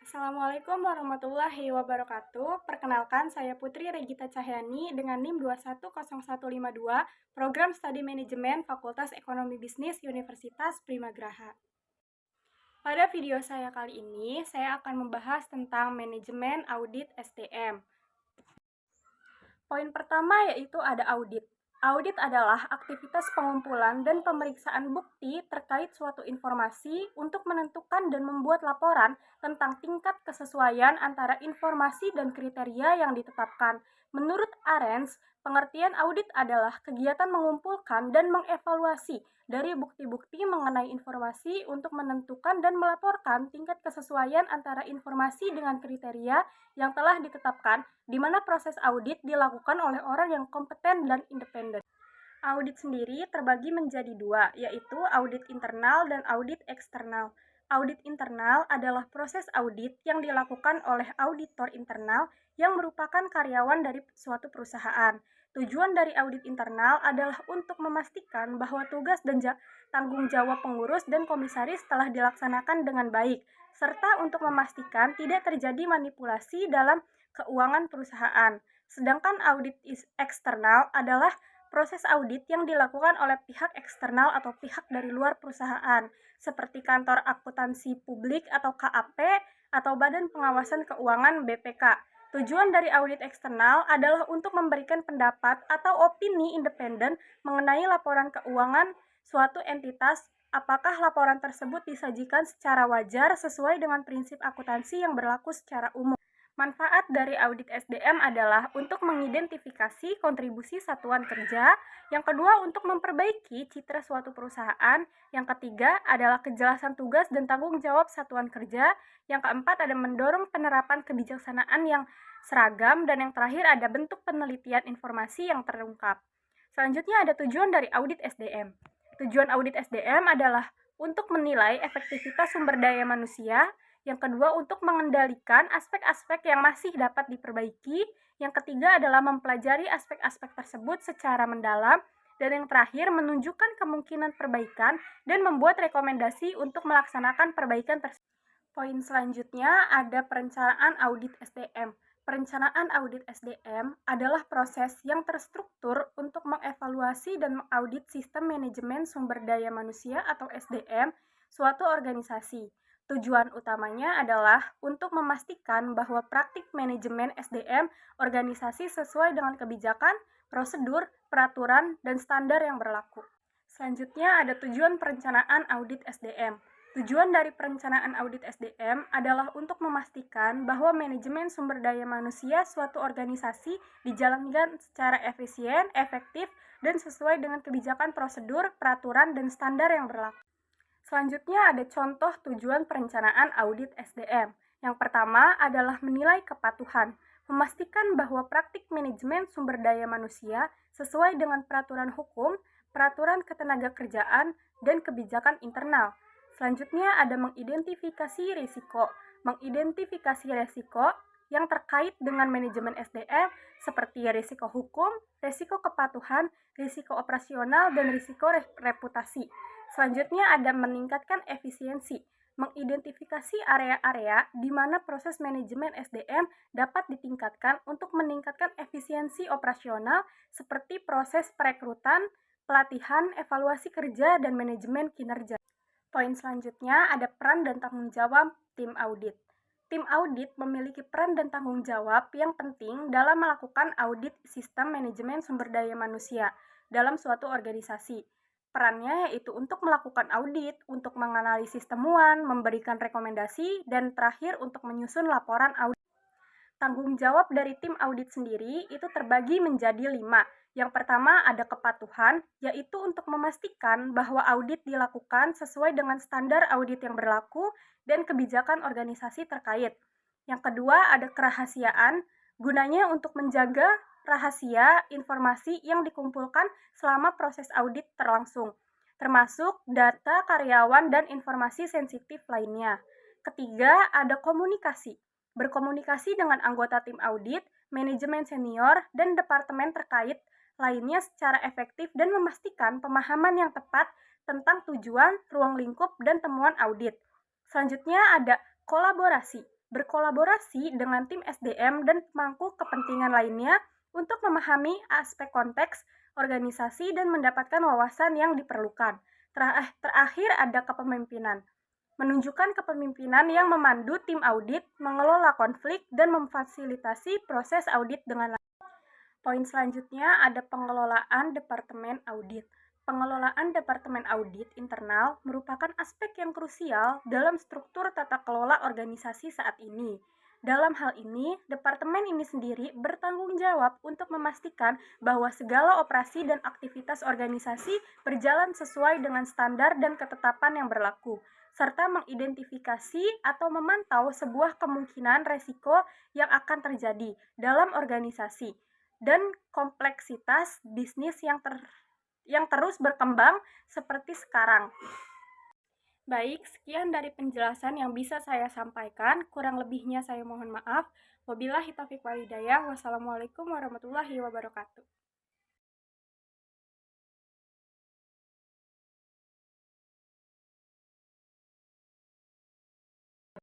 Assalamualaikum warahmatullahi wabarakatuh. Perkenalkan, saya Putri Regita Cahyani dengan NIM 210152, Program Studi Manajemen Fakultas Ekonomi Bisnis Universitas Primagraha. Pada video saya kali ini, saya akan membahas tentang manajemen audit SDM. Poin pertama yaitu ada audit. Audit adalah aktivitas pengumpulan dan pemeriksaan bukti terkait suatu informasi untuk menentukan dan membuat laporan tentang tingkat kesesuaian antara informasi dan kriteria yang ditetapkan. Menurut Arens, pengertian audit adalah kegiatan mengumpulkan dan mengevaluasi dari bukti-bukti mengenai informasi untuk menentukan dan melaporkan tingkat kesesuaian antara informasi dengan kriteria yang telah ditetapkan, di mana proses audit dilakukan oleh orang yang kompeten dan independen. Audit sendiri terbagi menjadi dua, yaitu audit internal dan audit eksternal. Audit internal adalah proses audit yang dilakukan oleh auditor internal yang merupakan karyawan dari suatu perusahaan. Tujuan dari audit internal adalah untuk memastikan bahwa tugas dan tanggung jawab pengurus dan komisaris telah dilaksanakan dengan baik, serta untuk memastikan tidak terjadi manipulasi dalam keuangan perusahaan. Sedangkan audit eksternal adalah proses audit yang dilakukan oleh pihak eksternal atau pihak dari luar perusahaan, seperti kantor akuntansi publik atau KAP atau Badan Pengawasan Keuangan BPK. Tujuan dari audit eksternal adalah untuk memberikan pendapat atau opini independen mengenai laporan keuangan suatu entitas, apakah laporan tersebut disajikan secara wajar sesuai dengan prinsip akuntansi yang berlaku secara umum. Manfaat dari audit SDM adalah untuk mengidentifikasi kontribusi satuan kerja, yang kedua untuk memperbaiki citra suatu perusahaan, yang ketiga adalah kejelasan tugas dan tanggung jawab satuan kerja, yang keempat ada mendorong penerapan kebijaksanaan yang seragam, dan yang terakhir ada bentuk penelitian informasi yang terungkap. Selanjutnya ada tujuan dari audit SDM. Tujuan audit SDM adalah untuk menilai efektivitas sumber daya manusia, yang kedua untuk mengendalikan aspek-aspek yang masih dapat diperbaiki, yang ketiga adalah mempelajari aspek-aspek tersebut secara mendalam, dan yang terakhir menunjukkan kemungkinan perbaikan dan membuat rekomendasi untuk melaksanakan perbaikan tersebut. Poin selanjutnya ada perencanaan audit SDM. Perencanaan audit SDM adalah proses yang terstruktur untuk mengevaluasi dan mengaudit sistem manajemen sumber daya manusia atau SDM suatu organisasi. Tujuan utamanya adalah untuk memastikan bahwa praktik manajemen SDM organisasi sesuai dengan kebijakan, prosedur, peraturan, dan standar yang berlaku. Selanjutnya ada tujuan perencanaan audit SDM. Tujuan dari perencanaan audit SDM adalah untuk memastikan bahwa manajemen sumber daya manusia suatu organisasi dijalankan secara efisien, efektif, dan sesuai dengan kebijakan prosedur, peraturan, dan standar yang berlaku. Selanjutnya ada contoh tujuan perencanaan audit SDM. Yang pertama adalah menilai kepatuhan, memastikan bahwa praktik manajemen sumber daya manusia sesuai dengan peraturan hukum, peraturan ketenagakerjaan, dan kebijakan internal. Selanjutnya ada mengidentifikasi risiko. Mengidentifikasi risiko yang terkait dengan manajemen SDM seperti risiko hukum, risiko kepatuhan, risiko operasional, dan risiko reputasi. Selanjutnya ada meningkatkan efisiensi, mengidentifikasi area-area di mana proses manajemen SDM dapat ditingkatkan untuk meningkatkan efisiensi operasional seperti proses perekrutan, pelatihan, evaluasi kerja, dan manajemen kinerja. Poin selanjutnya ada peran dan tanggung jawab tim audit. Tim audit memiliki peran dan tanggung jawab yang penting dalam melakukan audit sistem manajemen sumber daya manusia dalam suatu organisasi. Perannya yaitu untuk melakukan audit, untuk menganalisis temuan, memberikan rekomendasi, dan terakhir untuk menyusun laporan audit. Tanggung jawab dari tim audit sendiri itu terbagi menjadi 5. Yang pertama ada kepatuhan, yaitu untuk memastikan bahwa audit dilakukan sesuai dengan standar audit yang berlaku dan kebijakan organisasi terkait. Yang kedua ada kerahasiaan, gunanya untuk menjaga rahasia informasi yang dikumpulkan selama proses audit berlangsung, termasuk data karyawan dan informasi sensitif lainnya. Ketiga, ada komunikasi. Berkomunikasi dengan anggota tim audit, manajemen senior, dan departemen terkait lainnya secara efektif dan memastikan pemahaman yang tepat tentang tujuan, ruang lingkup, dan temuan audit. Selanjutnya ada kolaborasi. berkolaborasi dengan tim SDM dan pemangku kepentingan lainnya untuk memahami aspek konteks organisasi dan mendapatkan wawasan yang diperlukan. Terakhir ada kepemimpinan. Menunjukkan kepemimpinan yang memandu tim audit, mengelola konflik, dan memfasilitasi proses audit dengan lancar. Poin selanjutnya ada pengelolaan departemen audit. Pengelolaan departemen audit internal merupakan aspek yang krusial dalam struktur tata kelola organisasi saat ini. Dalam hal ini, departemen ini sendiri bertanggung jawab untuk memastikan bahwa segala operasi dan aktivitas organisasi berjalan sesuai dengan standar dan ketetapan yang berlaku, serta mengidentifikasi atau memantau sebuah kemungkinan resiko yang akan terjadi dalam organisasi dan kompleksitas bisnis yang terus berkembang seperti sekarang. Baik, sekian dari penjelasan yang bisa saya sampaikan. Kurang lebihnya saya mohon maaf. Wabillahi taufiq wal hidayah. Wassalamualaikum warahmatullahi wabarakatuh.